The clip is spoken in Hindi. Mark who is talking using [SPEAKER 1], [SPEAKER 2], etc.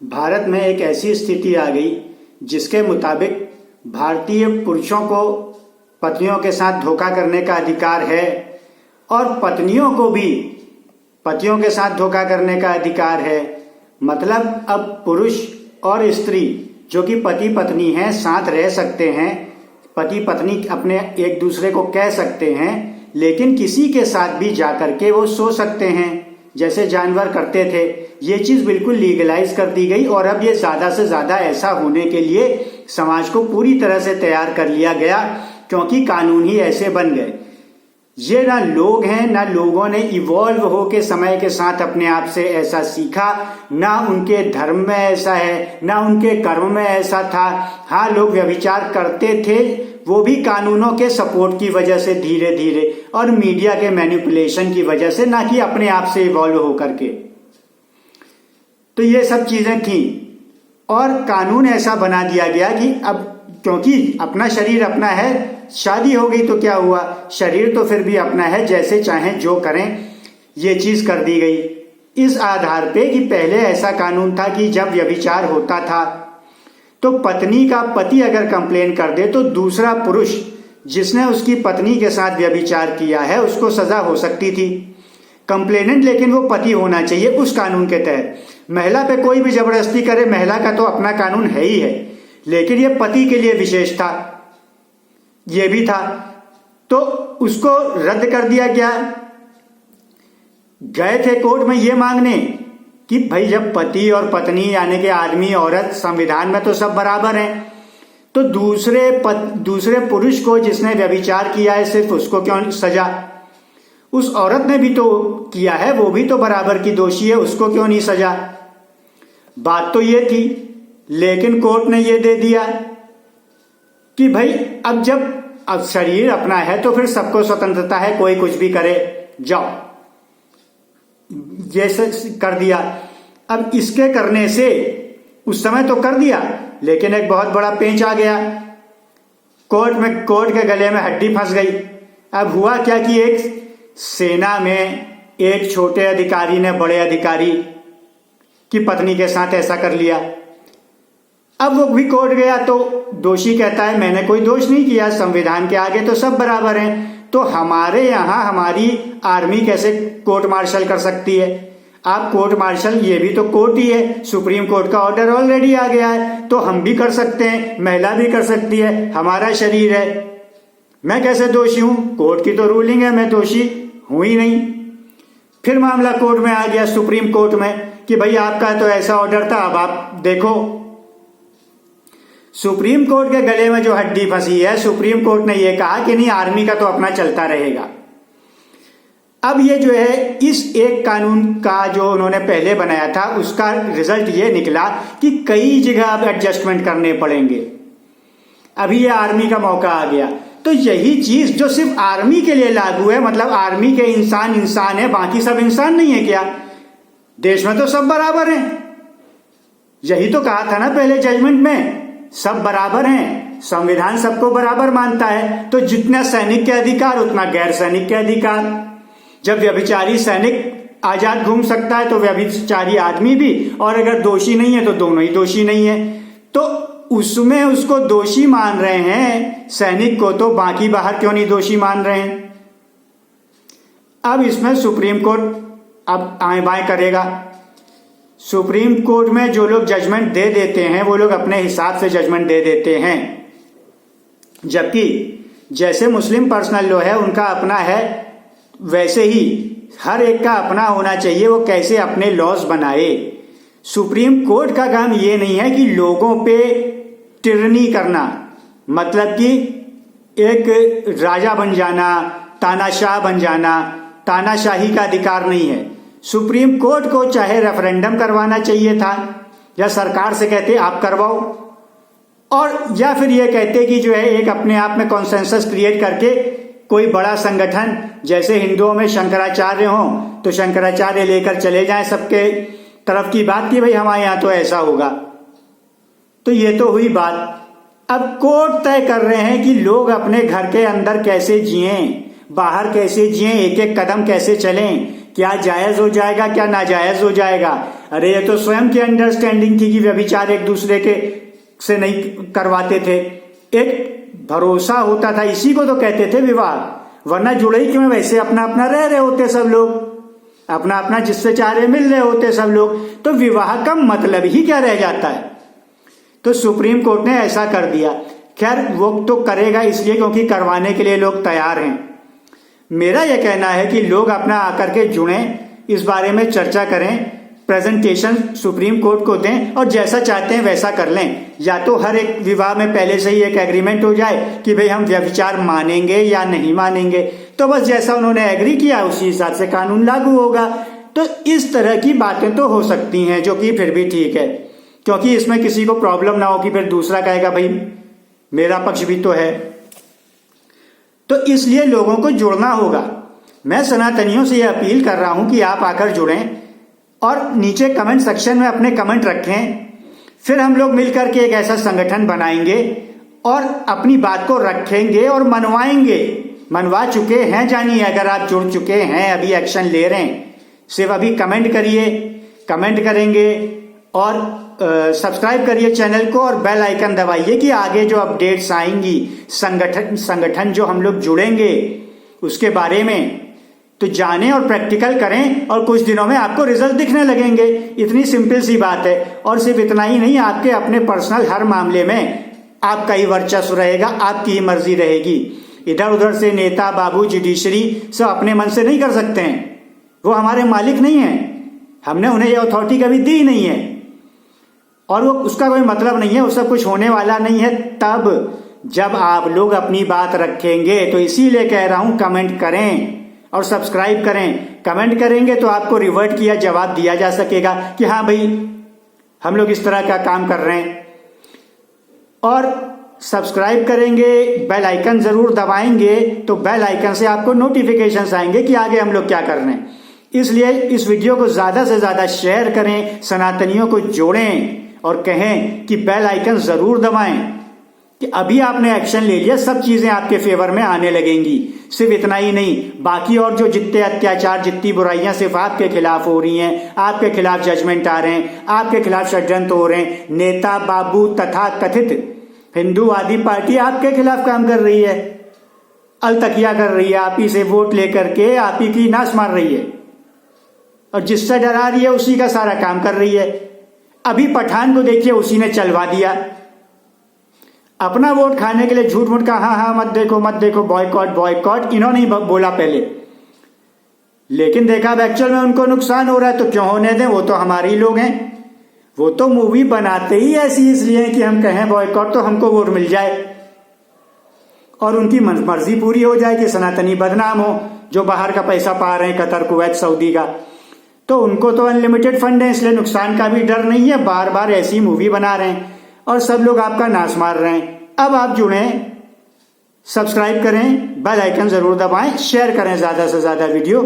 [SPEAKER 1] भारत में एक ऐसी स्थिति आ गई जिसके मुताबिक भारतीय पुरुषों को पत्नियों के साथ धोखा करने का अधिकार है और पत्नियों को भी पतियों के साथ धोखा करने का अधिकार है। मतलब अब पुरुष और स्त्री जो कि पति पत्नी हैं साथ रह सकते हैं, पति पत्नी अपने एक दूसरे को कह सकते हैं, लेकिन किसी के साथ भी जाकर के वो सो सकते हैं जैसे जानवर करते थे। ये चीज बिल्कुल लीगलाइज कर दी गई और अब ये ज्यादा से ज्यादा ऐसा होने के लिए समाज को पूरी तरह से तैयार कर लिया गया, क्योंकि कानून ही ऐसे बन गए। ये ना लोग हैं, ना लोगों ने इवॉल्व होके समय के साथ अपने आप से ऐसा सीखा, ना उनके धर्म में ऐसा है, ना उनके कर्म में ऐसा था। हाँ, लोग व्यभिचार करते थे, वो भी कानूनों के सपोर्ट की वजह से धीरे धीरे और मीडिया के मैनिपुलेशन की वजह से, ना कि अपने आप से इवॉल्व होकर के। तो ये सब चीजें थी और कानून ऐसा बना दिया गया कि अब क्योंकि अपना शरीर अपना है, शादी हो गई तो क्या हुआ, शरीर तो फिर भी अपना है, जैसे चाहें जो करें, ये चीज कर दी गई। इस आधार पे कि पहले ऐसा कानून था कि जब व्यभिचार होता था तो पत्नी का पति अगर कंप्लेन कर दे तो दूसरा पुरुष जिसने उसकी पत्नी के साथ व्यभिचार किया है उसको सजा हो सकती थी। कंप्लेनेंट लेकिन वो पति होना चाहिए उस कानून के तहत। महिला पे कोई भी जबरदस्ती करे, महिला का तो अपना कानून है ही है, लेकिन ये पति के लिए विशेष था, ये भी था, तो उसको रद्द कर दिया गया। गए थे कोर्ट में ये मांगने कि भाई जब पति और पत्नी यानी कि आदमी औरत संविधान में तो सब बराबर हैं, तो दूसरे पुरुष को जिसने व्यभिचार किया है सिर्फ उसको क्यों सजा, उस औरत ने भी तो किया है, वो भी तो बराबर की दोषी है, उसको क्यों नहीं सजा। बात तो ये थी, लेकिन कोर्ट ने ये दे दिया कि भाई अब शरीर अपना है तो फिर सबको स्वतंत्रता है, कोई कुछ भी करे, जाओ, जैसे कर दिया। अब इसके करने से उस समय तो कर दिया, लेकिन एक बहुत बड़ा पेंच आ गया, कोर्ट के गले में हड्डी फंस गई। अब हुआ क्या कि एक सेना में एक छोटे अधिकारी ने बड़े अधिकारी की पत्नी के साथ ऐसा कर लिया। अब वो भी कोर्ट गया तो दोषी कहता है मैंने कोई दोष नहीं किया, संविधान के आगे तो सब बराबर हैं, तो हमारे यहाँ हमारी आर्मी कैसे कोर्ट मार्शल कर सकती है। आप कोर्ट मार्शल, ये भी तो कोर्ट ही है, सुप्रीम कोर्ट का ऑर्डर ऑलरेडी आ गया है, तो हम भी कर सकते हैं, महिला भी कर सकती है, हमारा शरीर है, मैं कैसे दोषी हूं, कोर्ट की तो रूलिंग है, मैं दोषी हूं ही नहीं। फिर मामला कोर्ट में आ गया, सुप्रीम कोर्ट में, कि भाई आपका तो ऐसा ऑर्डर था, अब आप देखो। सुप्रीम कोर्ट के गले में जो हड्डी फंसी है, सुप्रीम कोर्ट ने यह कहा कि नहीं, आर्मी का तो अपना चलता रहेगा। अब ये जो है इस एक कानून का जो उन्होंने पहले बनाया था उसका रिजल्ट ये निकला कि कई जगह अब एडजस्टमेंट करने पड़ेंगे। अभी ये आर्मी का मौका आ गया, तो यही चीज जो सिर्फ आर्मी के लिए लागू है, मतलब आर्मी के इंसान है, बाकी सब इंसान नहीं है क्या, देश में तो सब बराबर हैं। यही तो कहा था ना पहले जजमेंट में, सब बराबर हैं, संविधान सबको बराबर मानता है, तो जितना सैनिक के अधिकार उतना गैर सैनिक के अधिकार। जब व्यभिचारी सैनिक आजाद घूम सकता है तो व्यभिचारी आदमी भी, और अगर दोषी नहीं है तो दोनों ही दोषी नहीं है, तो उसमें उसको दोषी मान रहे हैं सैनिक को, तो बाकी बाहर क्यों नहीं दोषी मान रहे हैं। अब इसमें सुप्रीम कोर्ट अब आए बाएं करेगा। सुप्रीम कोर्ट में जो लोग जजमेंट दे देते हैं वो लोग अपने हिसाब से जजमेंट दे देते हैं, जबकि जैसे मुस्लिम पर्सनल लॉ है उनका अपना है, वैसे ही हर एक का अपना होना चाहिए, वो कैसे अपने लॉज बनाए। सुप्रीम कोर्ट का काम ये नहीं है कि लोगों पे टिरनी करना, मतलब कि एक राजा बन जाना, तानाशाह बन जाना, तानाशाही का अधिकार नहीं है। सुप्रीम कोर्ट को चाहे रेफरेंडम करवाना चाहिए था, या सरकार से कहते आप करवाओ, और या फिर ये कहते कि जो है एक अपने आप में कॉन्सेंसस क्रिएट करके कोई बड़ा संगठन, जैसे हिंदुओं में शंकराचार्य हों तो शंकराचार्य लेकर चले जाएं सबके तरफ की बात कि भाई हमारे यहां तो ऐसा होगा। तो ये तो हुई बात। अब कोर्ट तय कर रहे हैं कि लोग अपने घर के अंदर कैसे जिएं, बाहर कैसे जिएं, एक एक कदम कैसे चलें, क्या जायज हो जाएगा क्या नाजायज हो जाएगा। अरे ये तो स्वयं की अंडरस्टैंडिंग थी कि व्यभिचार एक दूसरे के से नहीं करवाते थे, एक भरोसा होता था, इसी को तो कहते थे विवाह। वरना जुड़े ही क्यों, वैसे अपना अपना रह रहे होते सब लोग, अपना अपना जिससे चाह रहे मिल रहे होते सब लोग, तो विवाह का मतलब ही क्या रह जाता है। तो सुप्रीम कोर्ट ने ऐसा कर दिया। खैर वो तो करेगा इसलिए क्योंकि करवाने के लिए लोग तैयार हैं। मेरा यह कहना है कि लोग अपना आकर के जुड़ें, इस बारे में चर्चा करें, प्रेजेंटेशन सुप्रीम कोर्ट को दें और जैसा चाहते हैं वैसा कर लें। या तो हर एक विवाह में पहले से ही एक एग्रीमेंट हो जाए कि भाई हम व्यभिचार मानेंगे या नहीं मानेंगे, तो बस जैसा उन्होंने एग्री किया उसी हिसाब से कानून लागू होगा। तो इस तरह की बातें तो हो सकती हैं, जो कि फिर भी ठीक है, क्योंकि इसमें किसी को प्रॉब्लम ना हो कि फिर दूसरा कहेगा भाई मेरा पक्ष भी तो है। तो इसलिए लोगों को जुड़ना होगा। मैं सनातनियों से यह अपील कर रहा हूं कि आप आकर जुड़ें और नीचे कमेंट सेक्शन में अपने कमेंट रखें। फिर हम लोग मिलकर के एक ऐसा संगठन बनाएंगे और अपनी बात को रखेंगे और मनवाएंगे। मनवा चुके हैं जानिए, अगर आप जुड़ चुके हैं, अभी एक्शन ले रहे हैं, सिर्फ अभी कमेंट करिए, कमेंट करेंगे और सब्सक्राइब करिए चैनल को और बेल आइकन दबाइए कि आगे जो अपडेट्स आएंगी संगठन जो हम लोग जुड़ेंगे उसके बारे में तो जानें और प्रैक्टिकल करें, और कुछ दिनों में आपको रिजल्ट दिखने लगेंगे। इतनी सिंपल सी बात है। और सिर्फ इतना ही नहीं, आपके अपने पर्सनल हर मामले में आपका ही वर्चस्व रहेगा, आपकी ही मर्जी रहेगी। इधर उधर से नेता बाबू जुडिशरी सब अपने मन से नहीं कर सकते हैं, वो हमारे मालिक नहीं है, हमने उन्हें ये अथॉरिटी कभी दी नहीं है और वो उसका कोई मतलब नहीं है, वो सब कुछ होने वाला नहीं है तब जब आप लोग अपनी बात रखेंगे। तो इसीलिए कह रहा हूं कमेंट करें और सब्सक्राइब करें। कमेंट करेंगे तो आपको रिवर्ट किया जवाब दिया जा सकेगा कि हाँ भाई हम लोग इस तरह का काम कर रहे हैं। और सब्सक्राइब करेंगे, बेल आइकन जरूर दबाएंगे तो बेल आइकन से आपको नोटिफिकेशंस आएंगे कि आगे हम लोग क्या कर रहे हैं। इसलिए इस वीडियो को ज्यादा से ज्यादा शेयर करें, सनातनियों को जोड़ें और कहें कि बेल आइकन जरूर दबाएं कि अभी आपने एक्शन ले लिया, सब चीजें आपके फेवर में आने लगेंगी। सिर्फ इतना ही नहीं, बाकी और जो जितने अत्याचार, जितनी बुराइयां सिर्फ आपके खिलाफ हो रही हैं, आपके खिलाफ जजमेंट आ रहे हैं, आपके खिलाफ षड्यंत्र हो रहे हैं, नेता बाबू तथा कथित हिंदूवादी पार्टी आपके खिलाफ काम कर रही है, अलतकिया कर रही है, आप ही से वोट लेकर के आप ही की नाश मार रही है और जिससे डरा रही है उसी का सारा काम कर रही है। अभी पठान को देखिए, उसी ने चलवा दिया। अपना वोट खाने के लिए झूठ मूठ का हाँ हाँ मत देखो बॉयकॉट बॉयकॉट इन्होंने ही बोला पहले, लेकिन देखा अब एक्चुअल में उनको नुकसान हो रहा है तो क्यों होने दें, वो तो हमारे ही लोग हैं। वो तो मूवी बनाते ही ऐसी इसलिए कि हम कहें बॉयकॉट तो हमको वोट मिल जाए और उनकी मर्जी पूरी हो जाए कि सनातनी बदनाम हो, जो बाहर का पैसा पा रहे हैं कतर कुवैत सऊदी का, तो उनको तो अनलिमिटेड फंड है, इसलिए नुकसान का भी डर नहीं है। बार बार ऐसी मूवी बना रहे हैं और सब लोग आपका नाश मार रहे हैं। अब आप जुड़ें, सब्सक्राइब करें, बेल आइकन जरूर दबाएं, शेयर करें ज्यादा से ज्यादा वीडियो।